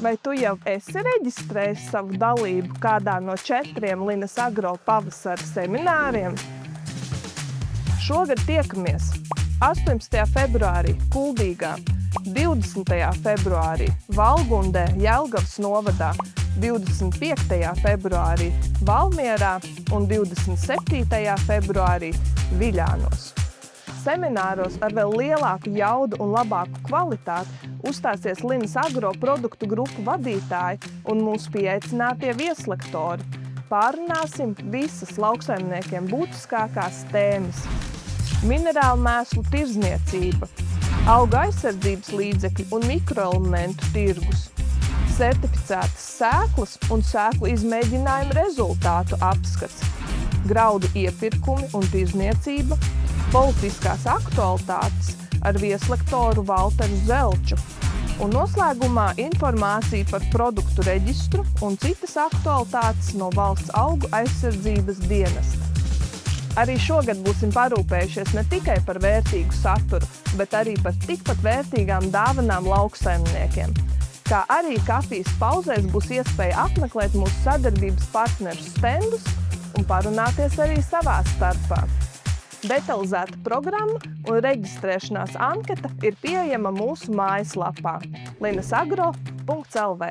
Vai tu jau esi reģistrējis savu dalību kādā no 4 Linas Agro pavasara semināriem? Šogad tiekamies 18. februārī Kuldīgā, 20. februārī Valgundē, Jelgavas novadā, 25. februārī Valmierā un 27. februārī Viļānos. Semināros ar vēl lielāku jaudu un labāku kvalitāti uzstāsies Linas Agro produktu grupu vadītāji un mūsu pieaicinātie vieslektori. Pārunāsim visas lauksaimniekiem būtiskākās tēmas. Minerālu mēslu tirdzniecība, auga aizsardzības līdzekļi un mikroelementu tirgus, certificētas sēklas un sēklu izmēģinājumu rezultātu apskats, graudu iepirkumi un tirdzniecība, politiskās aktualitātes ar vieslektoru Valteru Zelču un noslēgumā informācija par produktu reģistru un citas aktualitātes no Valsts augu aizsardzības dienesta. Arī šogad būsim parūpējušies ne tikai par vērtīgu saturu, bet arī par tikpat vērtīgām dāvanām lauksaimniekiem. Kā arī kafijas pauzēs būs iespēja apmeklēt mūsu sadarbības partneru stendus un parunāties arī savā starpā. Detalizēta programma un reģistrēšanās anketa ir pieejama mūsu mājaslapā linasagro.lv.